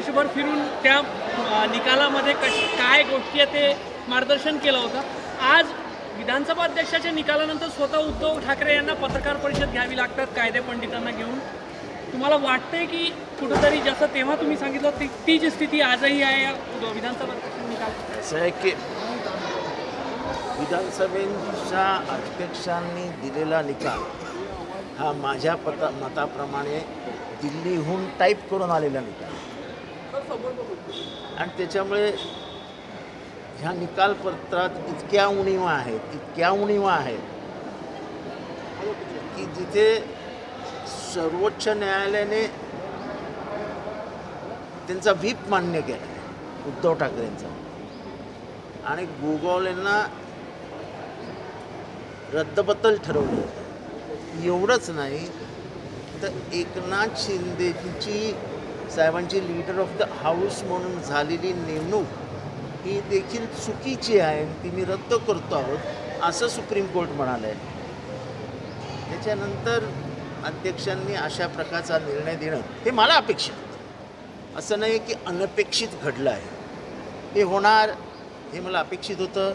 महाराष्ट्रभर फिरून त्या निकालामध्ये काय गोष्टी आहेत ते मार्गदर्शन केलं होतं. आज विधानसभा अध्यक्षाच्या निकालानंतर स्वतः उद्धव ठाकरे यांना पत्रकार परिषद घ्यावी लागतात कायदे पंडितांना घेऊन. तुम्हाला वाटतंय की कुठंतरी जसं तेव्हा तुम्ही सांगितलं ती जी स्थिती आजही आहे या विधानसभा निकाल? असं आहे की विधानसभेच्या अध्यक्षांनी दिलेला निकाल हा माझ्या मताप्रमाणे दिल्लीहून टाईप करून आलेला निकाल आणि त्याच्यामुळे ह्या निकालपत्रात इतक्या उणीवा आहेत की जिथे सर्वोच्च न्यायालयाने त्यांचा व्हीप मान्य केला उद्धव ठाकरेंचा आणि गोगावलेंना रद्दबद्दल ठरवलं होतं. एवढंच नाही तर एकनाथ शिंदेची साहेबांची लीडर ऑफ द हाऊस म्हणून झालेली नेमणूक ही देखील चुकीची आहे, ती मी रद्द करतो आहोत असं सुप्रीम कोर्ट म्हणालं आहे. त्याच्यानंतर अध्यक्षांनी अशा प्रकारचा निर्णय देणं हे मला अपेक्षित होतं. असं नाही की अनपेक्षित घडलं आहे, हे होणार हे मला अपेक्षित होतं.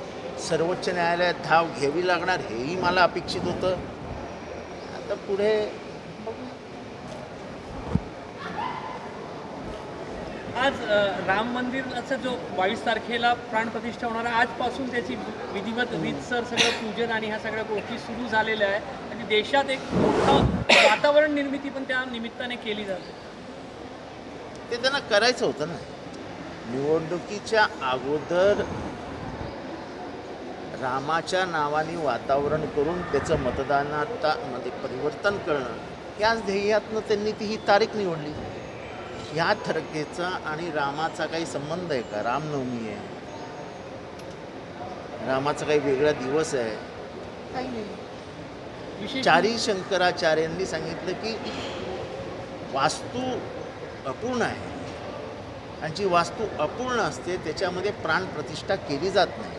सर्वोच्च न्यायालयात धाव घ्यावी लागणार हेही मला अपेक्षित होतं. आता पुढे आज राम मंदिराचा जो 22 तारखेला प्राणप्रतिष्ठा होणार आहे, आजपासून त्याची विधिवत रीतसर सगळं पूजन आणि ह्या सगळ्या गोष्टी सुरू झालेल्या आहे आणि देशात एक मोठं वातावरण निर्मिती पण त्या निमित्ताने केली जाते. ते त्यांना करायचं होतं ना. निवडणुकीच्या अगोदर रामाच्या नावाने वातावरण करून त्याचं मतदानामध्ये परिवर्तन करणं याच ध्येयातनं त्यांनी ती ही तारीख निवडली. ह्या तारखेचा आणि रामाचा काही संबंध आहे का? रामनवमी आहे, रामाचा काही वेगळा दिवस आहे? काही नाही. चारी शंकराचार्यांनी सांगितलं की वास्तू अपूर्ण आहे आणि जी वास्तू अपूर्ण असते त्याच्यामध्ये प्राणप्रतिष्ठा केली जात नाही.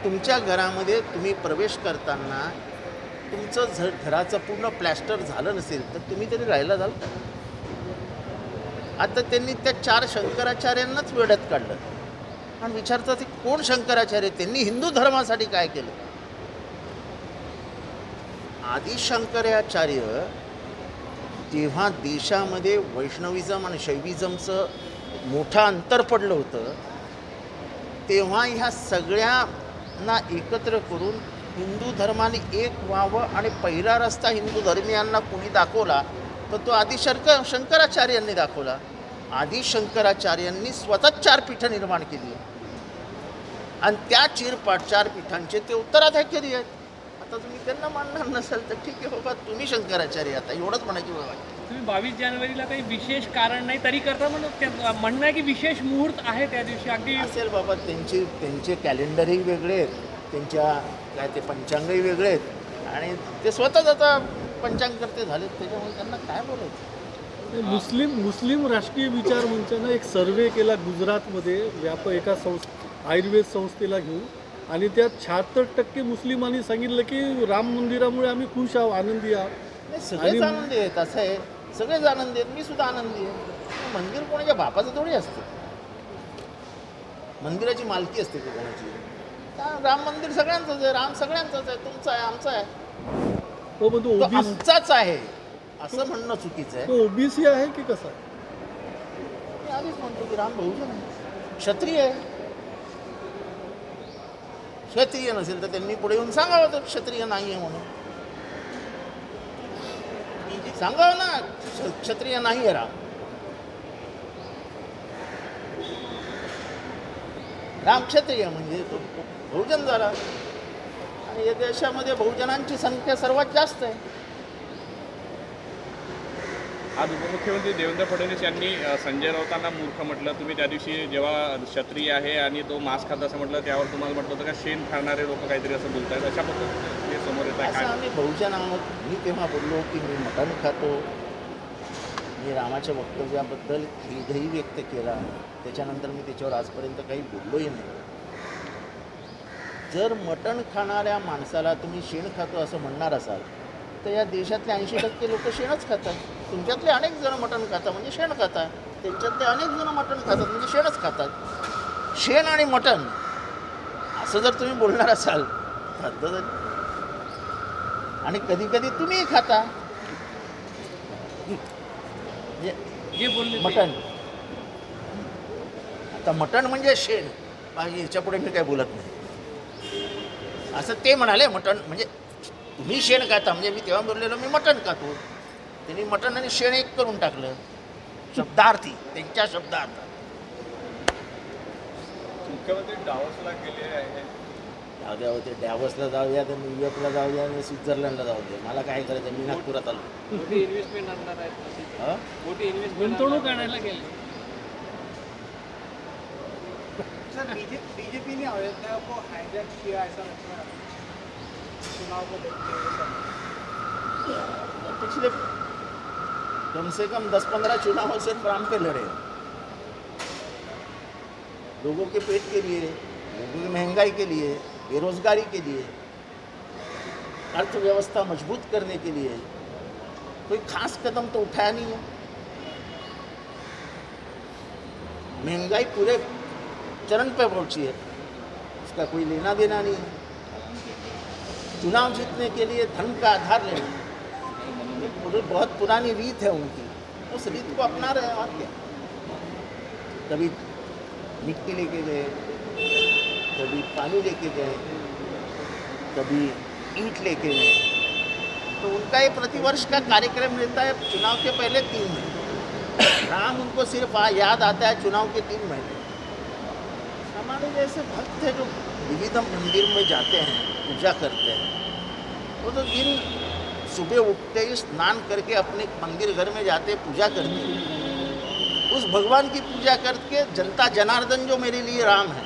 तुमच्या घरामध्ये तुम्ही प्रवेश करताना तुमचं घराचं पूर्ण प्लॅस्टर झालं नसेल तर तुम्ही तरी राहायला जाल का? आता त्यांनी त्या 4 शंकराचार्यांनाच वेड्यात काढलं आणि विचारतात की कोण शंकराचार्य, त्यांनी हिंदू धर्मासाठी काय केलं? आदि शंकराचार्य जेव्हा देशामध्ये वैष्णविझम आणि शैविझमचं मोठं अंतर पडलं होतं तेव्हा ह्या सगळ्यांना एकत्र करून हिंदू धर्माने एक व्हावं आणि पहिला रस्ता हिंदू धर्मियांना कुणी दाखवला तर तो आदि शंकराचार्यांनी दाखवला. आदि शंकराचार्यांनी स्वतः 4 पीठं निर्माण केली आणि त्या 4 पीठांचे ते उत्तराधिकारी आहेत. आता तुम्ही त्यांना मानणार नसाल तर ठीक आहे बाबा, तुम्ही शंकराचार्य. आता एवढंच म्हणायची बाबा. तुम्ही 22 जानेवारीला काही विशेष कारण नाही तरी करता म्हणणं आहे की विशेष मुहूर्त आहे त्या दिवशी. अगदी असेल बाबा, त्यांचे कॅलेंडरही वेगळे आहेत, त्यांच्या काय ते पंचांगही वेगळे आहेत आणि ते स्वतःच आता पंचांगकर्ते झालेत, त्याच्यामुळे त्यांना काय बोलायचं. मुस्लिम राष्ट्रीय विचार मंचानं एक सर्वे केला गुजरातमध्ये एका आयुर्वेद संस्थेला घेऊन आणि त्यात 76% मुस्लिमांनी सांगितलं की राम मंदिरामुळे आम्ही खुश आहोत, आनंदी आहोत. सगळेच आनंदी आहेत. असं आहे, सगळेच आनंदी आहेत. मी सुद्धा आनंदी आहे. मंदिर कोणाच्या बापाचं थोडी असतं, मंदिराची मालकी असते की कोणाची. राम मंदिर सगळ्यांचंच आहे, राम सगळ्यांचंच आहे, तुमचं आहे, आमचं आहे, तो आमचाच आहे असं म्हणणं चुकीचं आहे. ओबीसी आहे की कसं? मी आधीच म्हणतो की राम बहुजन आहे, क्षत्रिय आहे. क्षत्रिय नसेल तर त्यांनी पुढे येऊन सांगावं तर क्षत्रिय नाही आहे म्हणून सांगावं ना, क्षत्रिय नाही आहे राम. राम क्षत्रिय म्हणजे तो बहुजन झाला आणि या देशामध्ये बहुजनांची संख्या सर्वात जास्त आहे. आज उपमुख्यमंत्री देवेंद्र फडणवीस यांनी संजय राऊतांना मूर्ख म्हटलं. तुम्ही त्या दिवशी जेव्हा क्षत्रिय आहे आणि तो मांस खात असं म्हटलं त्यावर तुम्हाला म्हटलं होतं का शेण खाणारे लोक काहीतरी असं बोलत आहेत, अशा पद्धतीने समोर येत असं आहे. आम्ही बहुजन आहोत. मी तेव्हा बोललो की मी मटण खातो, मी रामाच्या वक्तव्याबद्दल खेदही व्यक्त केला. त्याच्यानंतर मी त्याच्यावर आजपर्यंत काही बोललोही नाही. जर मटण खाणाऱ्या माणसाला तुम्ही शेण खातो असं म्हणणार असाल तर या देशातले 80% लोक शेणच खातात. तुमच्यातले अनेक जण मटण खातात म्हणजे शेण खातात. त्यांच्यातले अनेक जण मटण खातात म्हणजे शेणच खातात. शेण आणि मटण असं जर तुम्ही बोलणार असाल तर हद्द झाली. आणि कधी कधी तुम्हीही खाता जे बोलले ते. मटण. आता मटण म्हणजे शेण, बाकी याच्यापुढे मी काय बोलत नाही. असं ते म्हणाले मटण म्हणजे तुम्ही शेण खाता, म्हणजे मी तेव्हा बोललेलो मी मटण खातो. त्यांनी मटण आणि शेण एक करून टाकलं शब्दार्थी, त्यांच्या शब्दार्थ. मुख्यमंत्री डावसला गेले आहे. जाऊ द्या, ते डॅवसला जाऊया, तर न्यूयॉर्कला जाऊया, स्वित्झर्लंडला जाऊ द्या, मला काय करायचं, मी नागपुरात आलो. मोठी इन्व्हेस्टमेंट आणणार आहेत. हं? मोठी गुंतवणूक आणायला गेले. बीजेपी ने अयोध्या को हाईजैक किया ऐसा लगता है चुनाव को देखते हुए। पिछले कम से कम 10-15 चुनावों से राम पे लड़े, लोगों के पेट के लिए, लोगों की महंगाई के लिए, बेरोजगारी के लिए, अर्थव्यवस्था मजबूत करने के लिए कोई खास कदम तो उठाया नहीं है. महंगाई पूरे चरण पे पहुंची है, उसका कोई लेना देना नहीं है. चुनाव जीतने के लिए धर्म का आधार लेना, ये बहुत पुरानी रीत है उनकी, उस रीत को अपना रहे हैं. और क्या, कभी मिट्टी लेके गए, कभी पानी लेके गए, कभी ईंट लेके गए. तो उनका ये प्रतिवर्ष का कार्यक्रम रहता है चुनाव के पहले 3 महीने. राम उनको सिर्फ याद आता है चुनाव के 3 महीने. हमारे जैसे भक्त है जो विविध मंदिर में जाते हैं, पूजा करते हैं, वो तो दिन सुबह उठते ही स्नान करके अपने मंदिर घर में जाते पूजा करते हैं. उस भगवान की पूजा करके जनता जनार्दन जो मेरे लिए राम है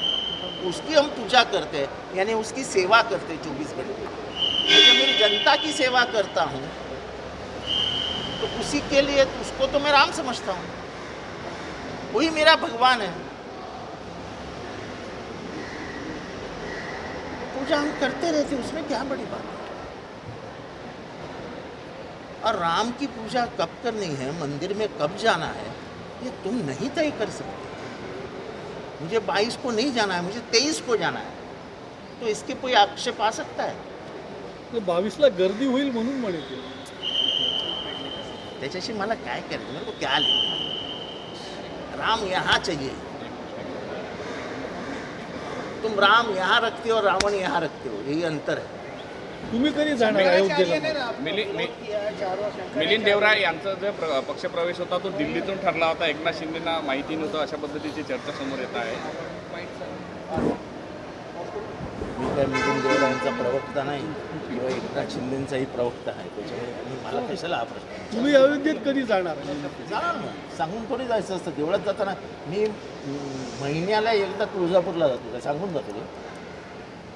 उसकी हम पूजा करते हैं, यानी उसकी सेवा करते हैं 24 घंटे. मैं जब मेरी जनता की सेवा करता हूँ तो उसी के लिए उसको तो मैं राम समझता हूँ, वही मेरा भगवान है. पूजा हम करते रहते, उसमें क्या बड़ी बात है. और राम की पूजा कब करनी है, मंदिर में कब जाना है, ये तुम नहीं तय कर सकते. मुझे 22 को नहीं जाना है, मुझे 23 को जाना है, तो इसके कोई आक्षेप आ सकता है? 22ला गर्दी होईल म्हणून म्हणे ते. त्याच्याशी मला काय करायचं, मेरे को क्या लेना. राम यहाँ चाहिए. तुम राम यहाँ रखते हो और रावण यहाँ रखते हो, यही अंतर है. तुम्ही कधी जाणार अयोध्येला? मिलिंद देवरा यांचा जो पक्षप्रवेश होता तो दिल्लीतून ठरला होता. एकनाथ शिंदेना माहिती नव्हतं, अशा पद्धतीची चर्चा समोर येत आहे. मी काय मिलिंद देवरा यांचा प्रवक्ता नाही किंवा एकनाथ शिंदेचाही प्रवक्ता आहे, त्याच्यामुळे मला कशाला हा प्रश्न. तुम्ही अयोध्येत कधी जाणार? जाणार ना, सांगून थोडी जायचं असतं. देवळात जाताना मी महिन्याला एकदा तुळजापूरला जातो, काय सांगून जातो रे.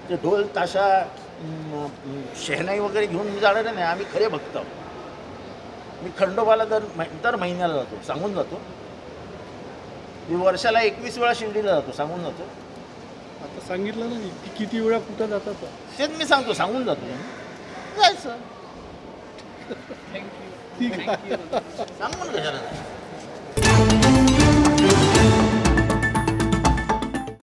ते ढोल ताशा शहनाई वगैरे घेऊन जाणार नाही, आम्ही खरे भक्त आहोत. मी खंडोबाला दर महिन्याला जातो, सांगून जातो. मी वर्षाला 21 वेळा शिर्डीला जातो, सांगून जातो. आता सांगितलं ना की किती वेळा कुठं जातात. तेच मी सांगतो, सांगून जातो. जायचं ठीक आहे. सांगून कशाला जायचं.